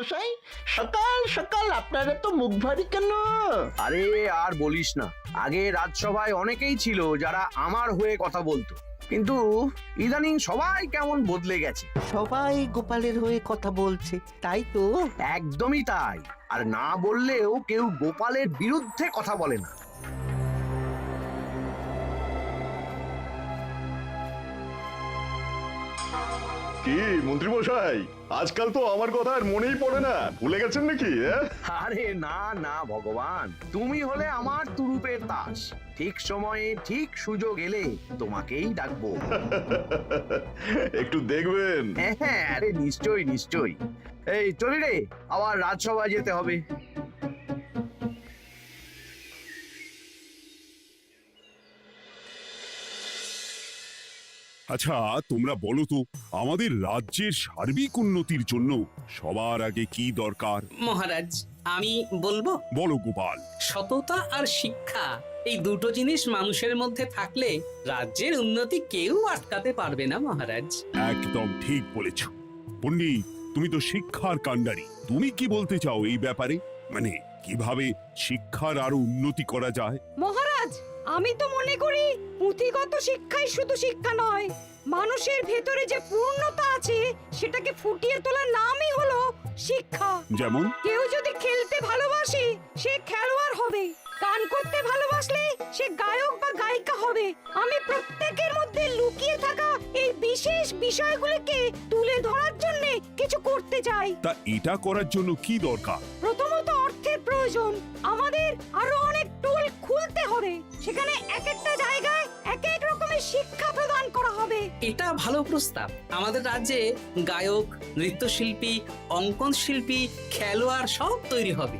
মশাই, সকাল সকাল আপনারা তো মুখ ভারী কেন? আরে আর বলিস না, আগে রাজসভায় অনেকেই ছিল যারা আমার হয়ে কথা বলতো, কিন্তু ইদানিং সবাই কেমন বদলে গেছে। সবাই গোপালের হয়ে কথা বলছে, তাই তো? একদমই তাই। আর না বললেও কেউ গোপালের বিরুদ্ধে কথা বলে না। কি মন্ত্রী মশাই, আজকাল তো আমার কথা আর মনেই পড়ে না, ভুলে গেছেন নাকি? আরে না না ভগবান, তুমি হলে আমার তুরুপের তাস। ঠিক সময়ে ঠিক সুযোগ এলে তোমাকেই ডাকবো। একটু দেখবেন। হ্যাঁ হ্যাঁ, আরে নিশ্চয়ই নিশ্চয়ই। এই চলি রে, আবার রাজসভায় যেতে হবে। আচ্ছা, তোমরা বলো তো, আমাদের রাজ্যের সার্বিক উন্নতির জন্য সবার আগে কি দরকার? মহারাজ, আমি বলবো, বলো গোপাল। সততা আর শিক্ষা, এই দুটো জিনিস মানুষের মধ্যে থাকলে রাজ্যের উন্নতি কেউ আটকাতে পারবে না মহারাজ। একদম ঠিক বলেছ পণ্ডিত, তুমি তো শিক্ষার কাণ্ডারি। তুমি কি বলতে চাও এই ব্যাপারে? মানে কিভাবে শিক্ষার আরো উন্নতি করা যায়? মহারাজ, আমি তো মনে করি পুঁথিগত শিক্ষাই শুধু শিক্ষা নয়, মানুষের ভেতরে যে পূর্ণতা আছে সেটাকে ফুটিয়ে তোলার নামই হলো শিক্ষা। যেমন? কেউ যদি খেলতে ভালোবাসে সে খেলোয়াড় হবে, গান করতে ভালোবাসলে সে গায়ক বা গায়িকা হবে। আমি প্রত্যেকের মধ্যে লুকিয়ে থাকা এই বিশেষ বিষয়গুলোকে তুলে ধরার জন্য কিছু করতে চাই। তা এটা করার জন্য কি দরকার? প্রথমত অর্থের প্রয়োজন। আমাদের আরো অনেক টুল খুলতে হবে, সেখানে এক একটা জায়গায় এক এক রকমের শিক্ষা প্রদান করা হবে। এটা ভালো প্রস্তাব। আমাদের রাজ্যে গায়ক, নৃত্যশিল্পী, অঙ্কন শিল্পী, খেলোয়াড় সব তৈরি হবে।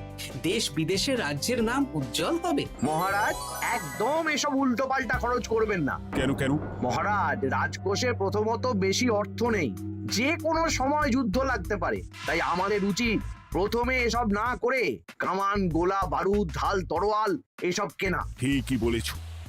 দেশ বিদেশে রাজ্যের নাম উজ্জ্বল হবে। মহারাজ, একদম এসব উল্টো পাল্টা খরচ করবেন না। কেন কেন? মহারাজ, রাজকোষে প্রথমত বেশি অর্থ নেই, যে কোনো সময় যুদ্ধ লাগতে পারে। তাই আমাদের উচিত প্রথমে এসব না করে কামান, গোলা, বারুদ, ঢাল, তরোয়াল এসব কেনা। ঠিকই বলেছ।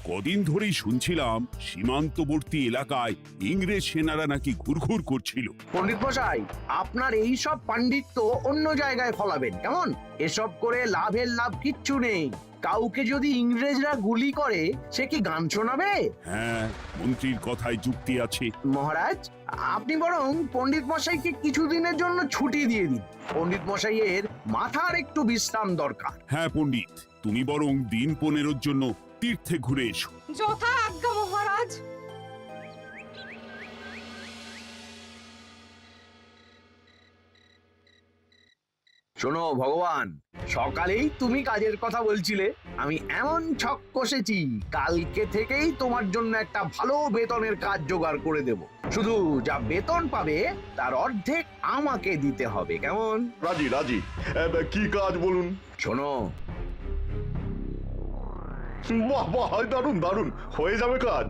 কদিন ধরেই শুনছিলাম সীমান্তবর্তী এলাকায় ইংরেজ সেনারা নাকি ঘুরঘুর করছিল। পণ্ডিত মশাই, আপনার এই সব পাণ্ডিত্য অন্য জায়গায় ফলাবেন কেমন? এসব করে লাভের লাভ কিচ্ছু নেই। কাউকে যদি ইংরেজরা গুলি করে, সে কি গান শোনাবে? হ্যাঁ, মন্ত্রীর কথায় যুক্তি আছে। মহারাজ, আপনি বরং পণ্ডিত মশাইকে কিছুদিনের জন্য ছুটি দিয়ে দিন। পণ্ডিত মশাইয়ের মাথার একটু বিশ্রাম দরকার। হ্যাঁ পণ্ডিত, তুমি বরং দিন 15 জন্য তীর্থে ঘুরে এসো। যথা আজ্ঞা মহারাজ। শোনো ভগবান, সকালেই তুমি কাজের কথা বলছিলে, আমি এমন ছক কষেছি, কালকে থেকেই তোমার জন্য একটা ভালো বেতনের কাজ জোগাড় করে দেব। শুধু যা বেতন পাবে তার অর্ধেক আমাকে দিতে হবে, কেমন? রাজি রাজি। কি কাজ বলুন? শোনো, বাহ বাহ, দারুণ দারুণ, হয়ে যাবে কাজ।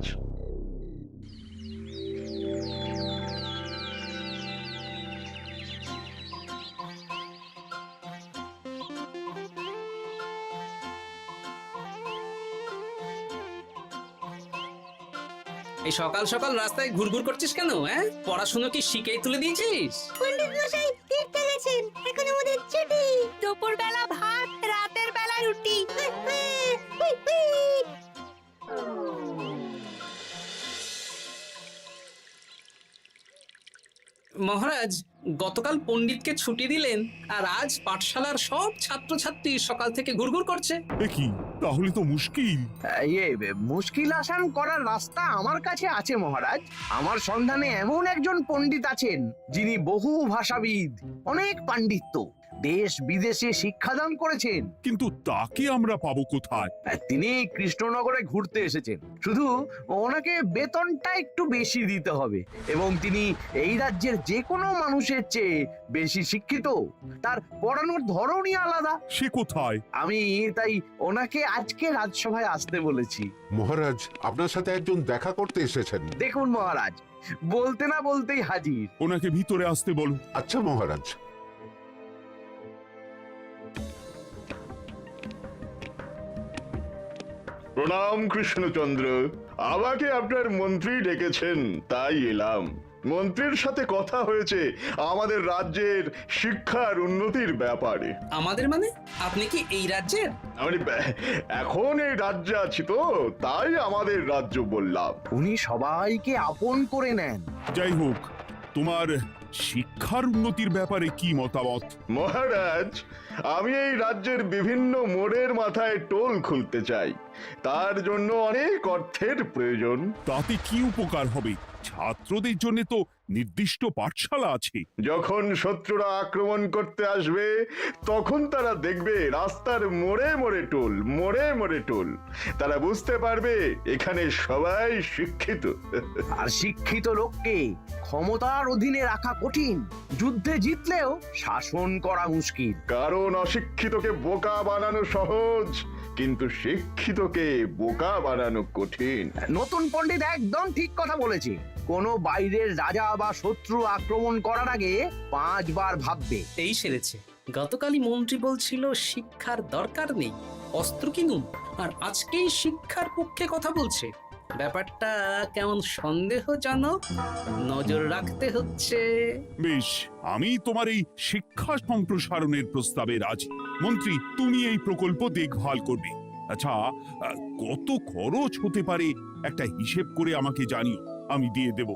এই সকাল সকাল রাস্তায় ঘুরঘুর করছিস কেন? পড়াশুনো কি শিখেই তুলে দিয়েছিস? পণ্ডিত মশাই তীর্থে গেছেন, এখন আমাদের ছুটি। দুপুর বেলা ভাত, রাতের বেলা রুটি। মহারাজ, গতকাল পণ্ডিতকে ছুটি দিলেন, আর আজ পাঠশালার সব ছাত্রছাত্রী সকাল থেকে ঘুরঘুর করছে। এ কি, তাহলে তো মুশকিল। মুশকিল আসান করার রাস্তা আমার কাছে আছে মহারাজ। আমার সন্ধানে এমন একজন পণ্ডিত আছেন, যিনি বহু ভাষাবিদ, অনেক পাণ্ডিত্য, দেশ বিদেশে শিক্ষাদান করেছেন। কিন্তু তাকে আমরা পাবো কোথায়? তিনি কৃষ্ণনগরে ঘুরতে এসেছেন। শুধু ওনাকে বেতনটা একটু বেশি দিতে হবে, এবং তিনি এই রাজ্যের যে কোনো মানুষের চেয়ে বেশি শিক্ষিত। তার পড়ানোর ধরনই আলাদা। সে কোথায়? আমি তাই ওনাকে আজকে রাজসভায় আসতে বলেছি। মহারাজ, আপনার সাথে একজন দেখা করতে এসেছেন। দেখুন মহারাজ, বলতে না বলতেই হাজির। ওনাকে ভিতরে আসতে বলো। আচ্ছা মহারাজ। প্রণাম কৃষ্ণচন্দ্র, আমাকে আপনার মন্ত্রী ডেকেছেন, তাই এলাম। মন্ত্রীর সাথে কথা হয়েছে আমাদের রাজ্যের শিক্ষার উন্নতির ব্যাপারে। আমাদের মানে আপনি কি এই রাজ্যের? আমি এখন এই রাজ্যে আছি তো, তাই আমাদের রাজ্য বললাম। উনি সবাইকে আপন করে নেন। যাই হোক, তোমার শিক্ষার উন্নতির ব্যাপারে কি মতামত? মহারাজ, আমি এই রাজ্যের বিভিন্ন মোড়ের মাথায় টোল খুলতে চাই। তার জন্য অনেক অর্থের প্রয়োজন। তাতে কি উপকার হবে? ছাত্রদের জন্য তো নির্দিষ্ট পাঠশালা আছে। যখন শত্রুরা আক্রমণ করতে আসবে তখন তারা দেখবে রাস্তার মোড়ে মোড়ে টোল, মোড়ে মোড়ে টোল। তারা বুঝতে পারবে এখানে সবাই শিক্ষিত। আর শিক্ষিত লোককে ক্ষমতার অধীনে রাখা কঠিন, যুদ্ধে জিতলেও শাসন করা মুশকিল। কারণ অশিক্ষিতকে বোকা বানানো সহজ, কিন্তু শিক্ষিতকে বোকা বানানো কঠিন। নতুন পণ্ডিত একদম ঠিক কথা বলেছে। কোনো বাইরের রাজা বা শত্রু আক্রমণ করার আগে 5 বার ভাববে। এই সেরেছে। গতকালই মন্ত্রী বলছিল শিক্ষার দরকার নেই, অস্ত্র কিনুন, আর আজকেই শিক্ষার পক্ষে কথা বলছে। ব্যাপারটা কেমন সন্দেহজনক, নজর রাখতে হচ্ছে। বেশ, আমি তোমার এই শিক্ষা সম্প্রসারণের প্রস্তাবে রাজি। মন্ত্রী, তুমি এই প্রকল্প দেখভাল করবে। আচ্ছা, কত খরচ হতে পারে একটা হিসেব করে আমাকে জানিও, আমি দিয়ে দেব।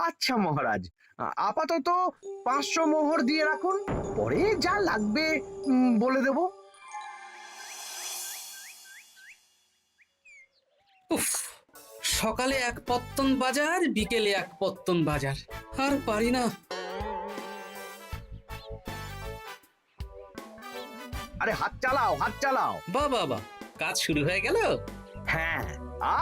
আচ্ছা মহারাজ, আপাতত 500 মোহর দিয়ে রাখুন, পরে যা লাগবে বলে দেব। উফ, সকালে এক পত্তন বাজার, বিকেলে এক পত্তন বাজার, আর পারি না। আরে হাত চালাও, হাত চালাও। বাবা, কাজ শুরু হয়ে গেল। হ্যাঁ,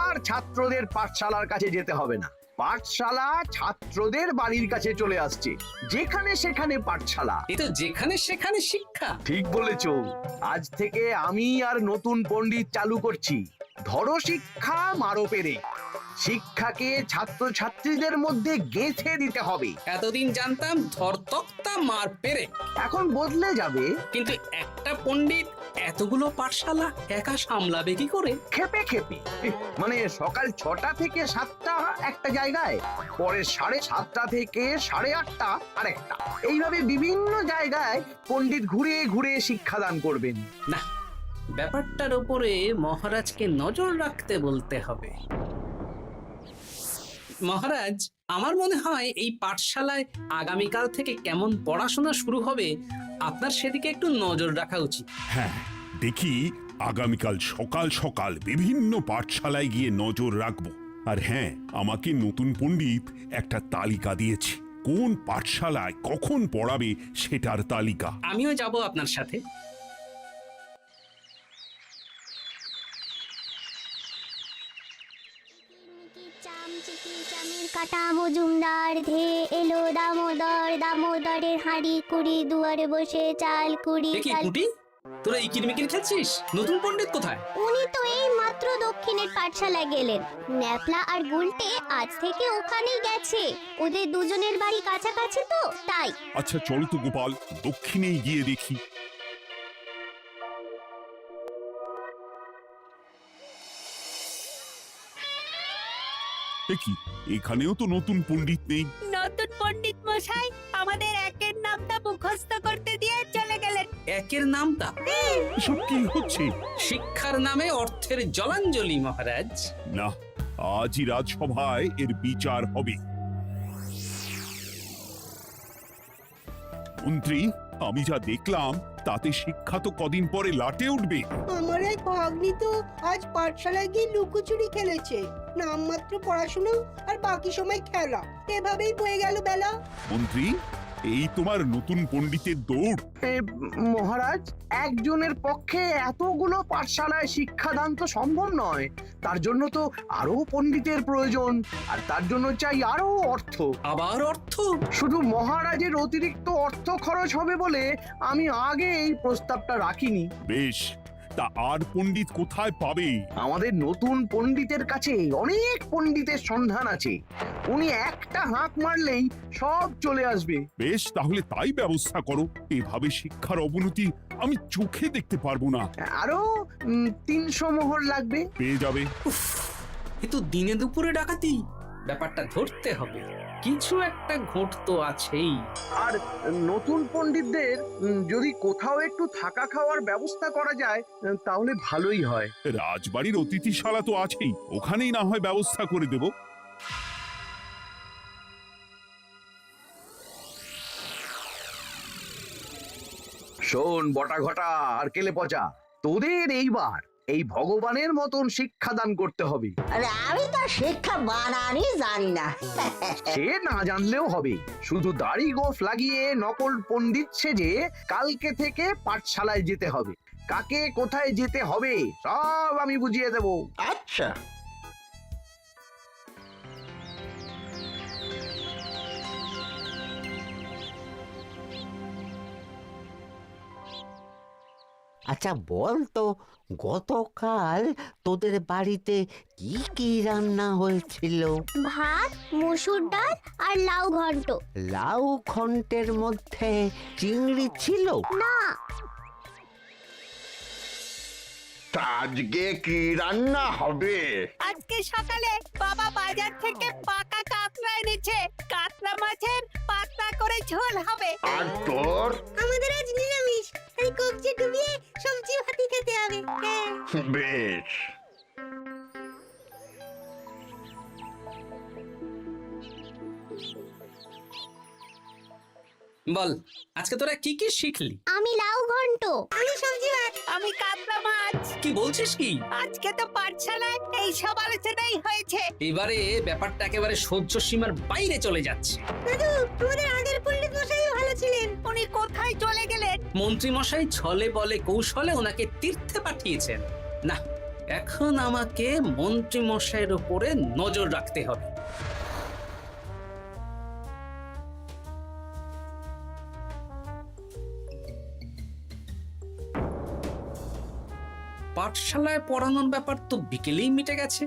আর ছাত্রদের পাঠশালার কাছে যেতে হবে না। পাঠশালা ছাত্রদের বাড়ির কাছে চলে আসছে। যেখানে সেখানে পাঠশালা। এ তো যেখানে সেখানে শিক্ষা। ঠিক বলেছো। আজ থেকে আমি আর নতুন পণ্ডিত চালু করছি। ধরো শিক্ষা, মারো পেরে। শিক্ষাকে ছাত্রছাত্রীদের মধ্যে গেঁথে দিতে হবে। এতদিন জানতাম ধরতক্তা মার পেরে, এখন বদলে যাবে। কিন্তু একটা পণ্ডিত এতগুলো পাঠশালা একা সামলাবে কি করে? খেপে খেপে। মানে সকাল 6টা থেকে 7টা একটা জায়গায়, পরে 7:30 থেকে 8:30 আরেকটা। এইভাবে বিভিন্ন জায়গায় পণ্ডিত ঘুরে ঘুরে শিক্ষাদান করবেন। না, ব্যাপারটার উপরে মহারাজকে নজর রাখতে বলতে হবে। মহারাজ, আমার মনে হয় এই পাঠশালায় আগামীকাল থেকে কেমন পড়াশোনা শুরু হবে, আপনার সেদিকে একটু নজর রাখা উচিত। হ্যাঁ, দেখি আগামীকাল সকাল সকাল বিভিন্ন পাঠশালায় গিয়ে নজর রাখবো। আর হ্যাঁ, আমাকে নতুন পণ্ডিত একটা তালিকা দিয়েছে, কোন পাঠশালায় কখন পড়াবে সেটার তালিকা। আমিও যাব আপনার সাথে। কাটা মজুমদার ধে এলো দামোদর, দামোদরের হাঁড়ি কুড়ি, দুয়ারে বসে চাল কুড়ি। দেখি কুটি, তোরা এই কিরমিকির খেলছিস? নতুন পণ্ডিত কোথায়? উনি তো এই মাত্র দক্ষিণের পাঠশালায় গেলেন। ন্যাপলা আর গুলটে আজ থেকে ওখানেই গেছে। ওদের দুজনের বাড়ি কাছাকাছি তো, তাই। আচ্ছা চলো তো গোপাল, দক্ষিণেই গিয়ে দেখি। দেখি এখানেও তো নতুন পণ্ডিত নেই। নতুন পণ্ডিত মশাই আমাদের একের নামটা মুখস্থ করতে দিয়ে চলে গেলেন। একের নামটা? এসব কি হচ্ছে? শিক্ষার নামে অর্থের জলাঞ্জলি মহারাজ। না, আজই রাজসভায় এর বিচার হবে। মন্ত্রী, আমি যা দেখলাম তাতে শিক্ষা তো কদিন পরে লাটে উঠবে। আমার এক ভাগ্নি তো আজ পাঠশালায় গিয়ে লুকোচুরি খেলেছে। নামমাত্র পড়াশোনা আর বাকি সময় খেলা, এভাবেই বয়ে গেল বেলা। মন্ত্রী, এই তোমার নতুন পণ্ডিতের দৌড়। মহারাজ, একজনের পক্ষে এতগুলো পাঠশালায় শিক্ষাদান তো সম্ভব নয়। তার জন্য তো আরো পণ্ডিতের প্রয়োজন, আর তার জন্য চাই আরো অর্থ। আবার অর্থ? শুধু মহারাজের অতিরিক্ত অর্থ খরচ হবে বলে আমি আগে এই প্রস্তাবটা রাখিনি। বেশ, তা আর পণ্ডিত কোথায় পাবে? আমাদের নতুন পণ্ডিতের কাছে অনেক পণ্ডিতের সন্ধান আছে। উনি একটা হাঁক মারলেই সব চলে আসবে। বেশ, তাহলে তাই ব্যবস্থা করো। এভাবে শিক্ষার অবনতি আমি চোখে দেখতে পারবো না। আরো 300 মোহর লাগবে। পেয়ে যাবে। উফ, এ তো দিনে দুপুরে ডাকাতি। ব্যাপারটা ধরতে হবে। কিছু একটা ঘোট তো আছেই। আর নতুন পণ্ডিতদের যদি কোথাও একটু থাকা খাওয়ার ব্যবস্থা করা যায় তাহলে ভালোই হয়। রাজবাড়ির অতিথিশালা তো আছেই, ওখানেই না হয় ব্যবস্থা করে দেব। শোন বটা ঘটা আর কেলে পচা, তোদের এইবার এই ভগবানের মতন শিক্ষাদান করতে হবে। আরে আমি তো শিক্ষা বানানই জানি না। সে না জানলেও হবে, শুধু দাড়ি গোফ লাগিয়ে নকল পণ্ডিত সেজে কালকে থেকে পাঠশালায় যেতে হবে। কাকে কোথায় যেতে হবে সব আমি বুঝিয়ে দেব। আচ্ছা, আচ্ছা বল তো, গতকাল তোদের বাড়িতে কি কি রান্না হয়েছিল? ভাত, মসুর ডাল আর লাউ ঘন্ট। লাউ ঘন্টের মধ্যে চিংড়ি ছিল? না, তা আজকে কি রান্না হবে? আজকে সকালে বাবা বাজার থেকে পাকা কাতলা এনেছে। কাতলা মাছের পাতলা করে ঝোল হবে। আর তোর? আমাদের আজ নিরামিষ, এই কবজি ডুবিয়ে সবজি ভাতি খেতে হবে। বেশ। বল, আজকে তোরা কি কি শিখলি? আমি লাউ ঘন্ট। আমি সবজি ভাত। আমি কাতলা মাছ। কি বলছিস কি? আজকে তো পাঠশালায় এই সব আলোচনাই হয়েছে। এবারে ব্যাপারটা একেবারে সহ্য সীমার বাইরে চলে যাচ্ছে। দাদু, আমাদের আগের পণ্ডিত মশাই ভালো ছিলেন। উনি কোথায় চলে গেলেন? মন্ত্রী মশাই ছলে বলে কৌশলে ওনাকে তীর্থে পাঠিয়েছেন। না, এখন আমাকে মন্ত্রী মশাইয়ের উপরে নজর রাখতে হবে। পাঠশালায় পড়ানোর ব্যাপার তো বিকেলেই মিটে গেছে।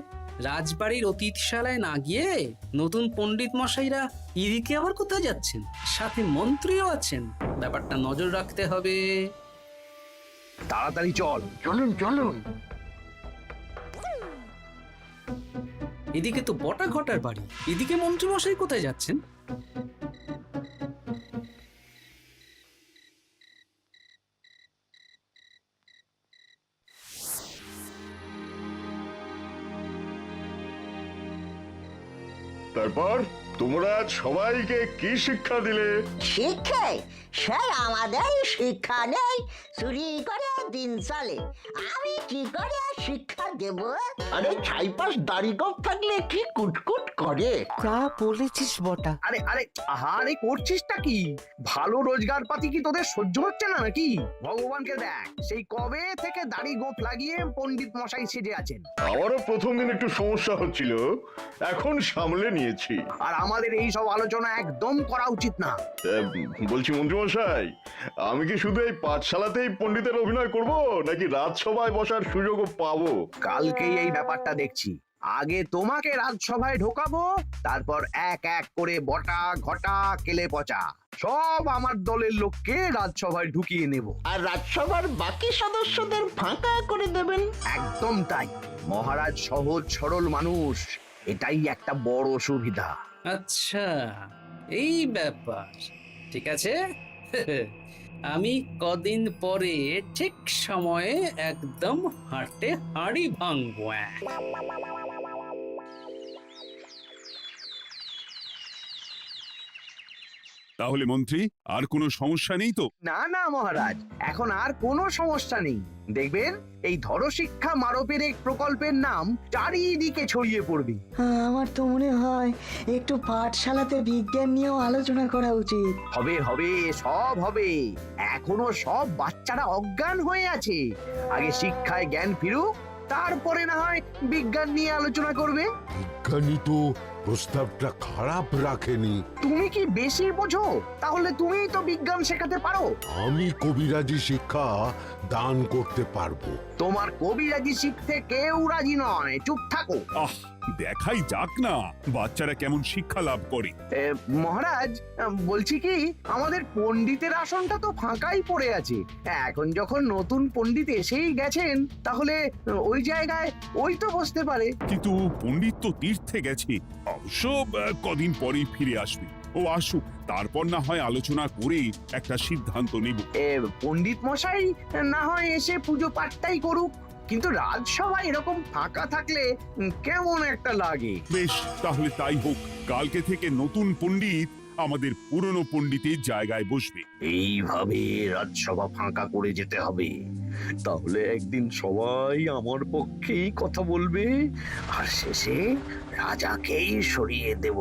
রাজবাড়ির অতিথিশালায় না গিয়ে নতুন পণ্ডিত মশাইরা এদিকে আবার কোথায় যাচ্ছেন? সাথে মন্ত্রীও আছেন, ব্যাপারটা নজর রাখতে হবে। তাড়াতাড়ি চল। চলুন চলুন। এদিকে তো বটা ঘটার বাড়ি, এদিকে মন্ত্রী মশাই কোথায় যাচ্ছেন? তারপর তোমরা আজ সবাইকে কি শিক্ষা দিলে? শিক্ষা? স্যার আমাদের শিক্ষা নেই, চুরি করে দিন চলে। আমি কি করে শিক্ষা দেব? আরে ছাইপাশ দাড়ি গোঁফ থাকলে কি কুটকুট করে। তা বলেছিস বটা। আরে আরে আহারে করছিসটা কি? ভালো রোজগার পাতি কি তোদের সহ্য হচ্ছে না নাকি? ভগবানকে দেখ, সেই কবে থেকে দাড়ি গোঁফ লাগিয়ে পণ্ডিত মশাই সেজে আছেন। আমারও প্রথম দিন একটু সমস্যা হচ্ছিল, এখন সামলে নিয়েছি। আর আমাদের এই সব আলোচনা একদম করা উচিত না। বলছি মন্ত্রীমশাই, আমি কি শুধু এই পাঠশালাতেই পণ্ডিতের অভিনয় করব, নাকি রাজসভায় বসার সুযোগও পাবো? কালকেই এই ব্যাপারটা দেখছি। আগে তোমাকে রাজসভায় ঢোকাবো, তারপর এক এক করে বটা ঘটা কেলে পচা সব আমার দলের লোককে রাজসভায় ঢুকিয়ে নেব। আর রাজসভার বাকি সদস্যদের ফাঁকা করে দেবেন। একদম তাই। মহারাজ সহজ সরল মানুষ, এটাই একটা বড় সুবিধা। আচ্ছা, এই ব্যাপার। ঠিক আছে, আমি কদিন পরে ঠিক সময়ে একদম হাটে হাড়ি ভাঙবো। তাহলে মন্ত্রী, আর কোনো সমস্যা নেই তো? না না মহারাজ, এখন আর কোনো সমস্যা নেই। দেখবেন এই ধরো শিক্ষা মারপের এক প্রকল্পের নাম চারিদিকে ছড়িয়ে পড়বে। আমার তো মনে হয় একটু পাঠশালাতে বিজ্ঞান নিয়েও আলোচনা করা উচিত। হবে হবে, সব হবে। এখনো সব বাচ্চারা অজ্ঞান হয়ে আছে। আগে শিক্ষায় জ্ঞান ফিরুক, তারপরে না হয় বিজ্ঞান নিয়ে আলোচনা করবে। বিজ্ঞানী তো প্রস্তাবটা খারাপ রাখেনি। তুমি কি বেশি বোঝো? তাহলে তুমিই তো বিজ্ঞান শেখাতে পারো। আমি কবিরাজি শিক্ষা দান করতে পারবো। তোমার কবিরাজি শিখতে কেউ রাজি নয়, চুপ থাকো। আহ, দেখাই যাক না বাচ্চারা কেমন শিক্ষা লাভ করে। মহারাজ, বলছি কি, আমাদের পণ্ডিতের আসনটা তো ফাঁকাই পড়ে আছে। এখন যখন নতুন পণ্ডিত এসেই গেছেন, তাহলে ওই জায়গায় ওই তো বসতে পারে। কিন্তু পণ্ডিত তো তীর্থে গেছে, অবশ্য কদিন পরেই ফিরে আসবে। ও আসুক, তারপর না হয় আলোচনা করে একটা সিদ্ধান্ত নেব। পণ্ডিত মশাই না হয় এসে পুজো পাঠটাই করুক, কিন্তু রাজসভা এরকম ফাঁকা থাকলে কেমন একটা লাগে। বেশ, তাহলে তাই হোক। কালকে থেকে নতুন পণ্ডিত আমাদের পুরনো পণ্ডিতের জায়গায় বসবে। এইভাবে রাজসভা ফাঁকা করে যেতে হবে, তাহলে একদিন সবাই আমার পক্ষেই কথা বলবে, আর শেষে রাজাকেই সরিয়ে দেব।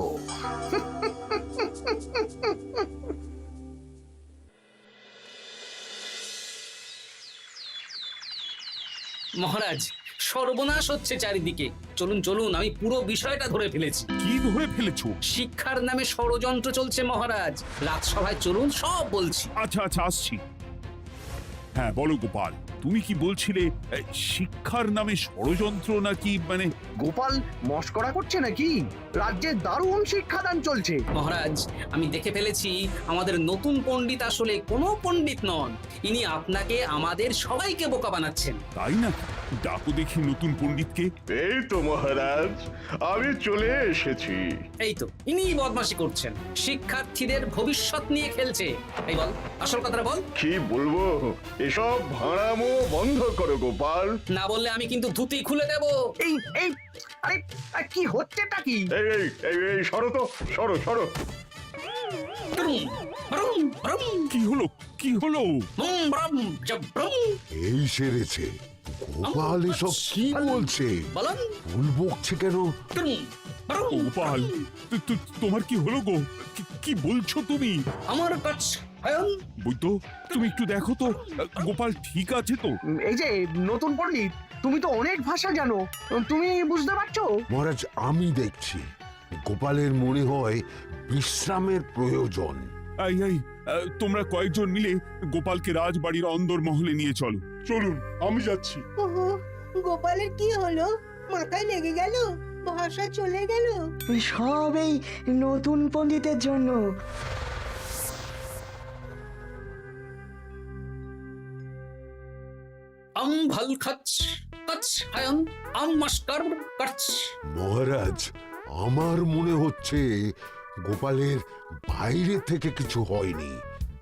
মহারাজ, সর্বনাশ হচ্ছে চারিদিকে। চলুন চলুন, আমি পুরো বিষয়টা ধরে ফেলেছি। কি ধরে ফেলেছো? শিক্ষার নামে ষড়যন্ত্র চলছে মহারাজ। রাজসভায় চলুন, সব বলছি। আচ্ছা আচ্ছা, আসছি। হ্যাঁ বলো গোপাল, তুমি কি বলছিলে শিক্ষার নামে ষড়যন্ত্র নাকি? মানে গোপাল মস্করা করছে নাকি? রাজ্যে দারুণ শিক্ষাদান চলছে। মহারাজ, আমি দেখে ফেলেছি আমাদের নতুন পণ্ডিত আসলে কোনো পণ্ডিত নন। ইনি আপনাকে, আমাদের সবাইকে বোকা বানাচ্ছেন। তাই না? ডাকো দেখি নতুন পণ্ডিতকে। এই তো মহারাজ, আমি চলে এসেছি। এই তো, ইনিই বদমাশি করছেন, শিক্ষার্থীদের ভবিষ্যৎ নিয়ে খেলছে। এই বল, আসল কথাটা বল। কি বলবো, এসব ভাড়ামো বন্ধ করো গোপাল। না বললে আমি কিন্তু ধুতি খুলে দেব। এই এই আরে আরে, কি হচ্ছেটা কি? এই এই এই এই, সরো তো, সরো সরো। ব্রুম, ব্রুম, ব্রুম, কি হলো? কি হলো? ব্রুম, ব্রুম, জব, ব্রুম। এই সেরেছে। গোপাল এসব কি বলছে? বলুন। ভুল বকছে কেন? ব্রুম, ব্রুম, গোপাল, তোমার কি হলো গো? কি বলছো তুমি? আমার কাছ হায়ন। বৈদ্য, তুমি একটু দেখো তো গোপাল ঠিক আছে তো? এই যে নতুন পণ্ডিত, তুমি তো অনেক ভাষা জানো, তুমি বুঝতে পারছো? মহারাজ, আমি দেখছি গোপালের মনে হয় বিশ্রামের প্রয়োজন। এই এই, তোমরা কয়েকজন মিলে গোপালকে রাজবাড়ির অন্দর মহলে নিয়ে চলো। চলুন, আমি যাচ্ছি। ওহো, গোপালের কি হলো? মাথায় লেগে গেল? ভাষা চলে গেল? সব এই নতুন পণ্ডিতের জন্য। আম ভাল খাচ কাচ হায়ন, আম মাস্কার কাচ। মহারাজ, আমার মনে হচ্ছে গোপালের বাইরে থেকে কিছু হয়নি,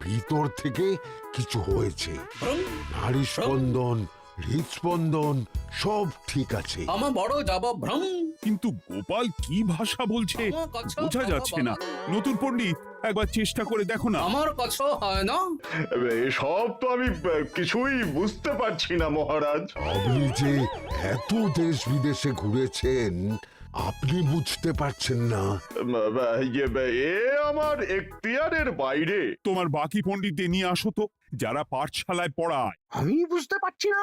ভিতর থেকে কিছু হয়েছে। ব্রুম, নারী স্পন্দন, হৃদস্পন্দন সব ঠিক আছে। আমার বড় যাব ভ্রম। কিন্তু গোপাল কি ভাষা বলছে বোঝা যাচ্ছে না। নতুন পণ্ডিত, একবার চেষ্টা করে দেখো না। আমার কাছে হয় না। এসব তো আমি কিছুই বুঝতে পারছি না মহারাজ। আপনি যে এত দেশ বিদেশে ঘুরেছেন, আপনি বুঝতে পারছেন না? এ আমার এখতিয়ারের বাইরে। তোমার বাকি পণ্ডিতদের নিয়ে আসো তো, যারা পাঠশালায় পড়ায়। আমি বুঝতে পারছি না,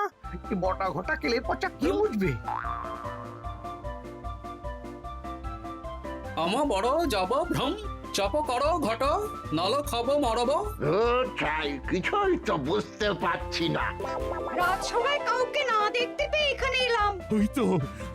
এই বটা ঘটা কেলে পচা কি বুঝবে? আমার বড় যাব ভ্রম, চপ করো ঘট, নল খাবো মরব। কিছুই তো বুঝতে পারছি না। রাজসভায় কাউকে না দেখতে পেয়ে এখানে এলাম। ওই তো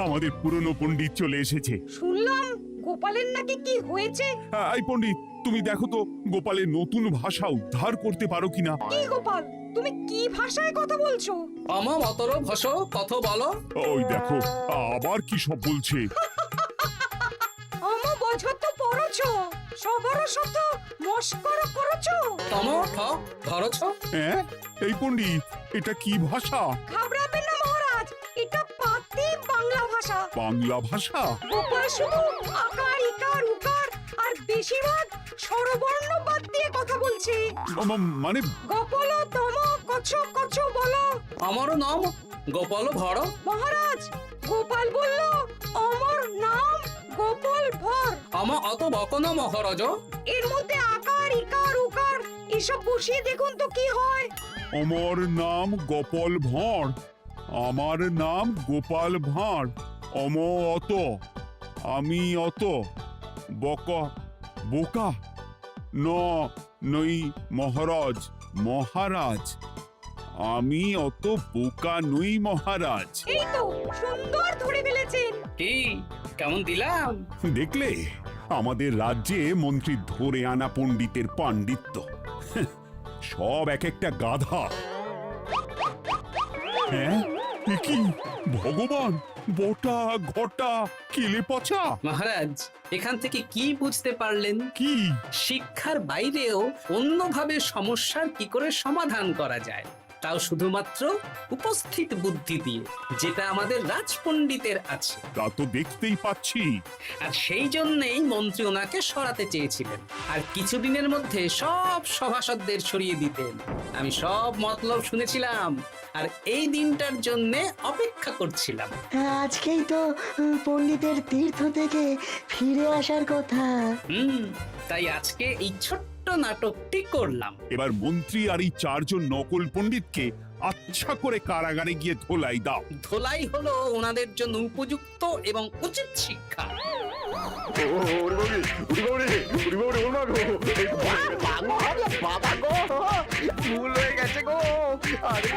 আমাদের পুরনো পণ্ডিত চলে এসেছে। শুনলাম গোপালের নাকি কি হয়েছে। এই পণ্ডিত, তুমি দেখো তো গোপালের নতুন ভাষা উদ্ধার করতে পারো কিনা। কি গোপাল, তুমি কি ভাষায় কথা বলছো? আমার মতর ভাষ কত বলো। ওই দেখো আবার কি সব বলছে। আমো বোঝো তো পড়ছো, সবার সাথে মস্করা করছো। তমো ঠক ধরছ। হ্যাঁ, এই পণ্ডিত, এটা কি ভাষা? ঘাবড়াবেন না মহারাজ, এটা পাতি বাংলা ভাষা। বাংলা ভাষা? গোপাল শুধু আকার ইকার উকার আর বেশিরভাগ স্বরবর্ণ বাদ দিয়ে কথা বলছে। মানে গোপাল তম কছ কছ বলো। আমার নাম গোপাল ভর। মহারাজ, গোপাল বলল আমার নাম গোপাল ভর। আমার অত বকন মহারাজ। এর মধ্যে আকার ইকার উকার এসব বসিয়ে দেখুন তো কি হয়। আমার নাম গোপাল ভাঁড়। আমার নাম গোপাল ভাঁড়। অত, আমি অত, বকা বোকা, নই মহারাজ। মহারাজ, আমি অত বোকা নই মহারাজ। এই তো সুন্দর ধরে ফেলেছেন। কি কেমন দিলাম? দেখলে, আমাদের রাজ্যে মন্ত্রী ধরে আনা পণ্ডিতের পাণ্ডিত্য। সব এক একটা গাধা। হ্যাঁ, এ কি ভগবান, বটা ঘটা কেলে পচা? মহারাজ, এখান থেকে কি বুঝতে পারলেন? কি? শিক্ষার বাইরেও অন্যভাবে সমস্যার কি করে সমাধান করা যায়, তাও শুধুমাত্র উপস্থিত বুদ্ধি দিয়ে, যেটা আমাদের রাজপণ্ডিতের আছে। তা তো দেখতেই পাচ্ছি। আর সেই জন্যেই মন্ত্রী ওনাকে সরাতে চেয়েছিলেন, আর কিছুদিনের মধ্যে সব সভাসদদের সরিয়ে দিতেন। আমি সব মতলব শুনেছিলাম, আর এই দিনটার জন্য অপেক্ষা করছিলাম। আজকেই তো পণ্ডিতের তীর্থ থেকে ফিরে আসার কথা। তাই আজকে এই ছোট্ট নাটকটি করলাম। এবার মন্ত্রী আর এই 4 জন নকল পণ্ডিতকে আচ্ছা করে কারাগারে গিয়ে ধোলাই দাও। ধোলাই হলো ওনাদের জন্য উপযুক্ত এবং উচিত শিক্ষা। বাবা গো, ভুল হয়ে গেছে গো। আরে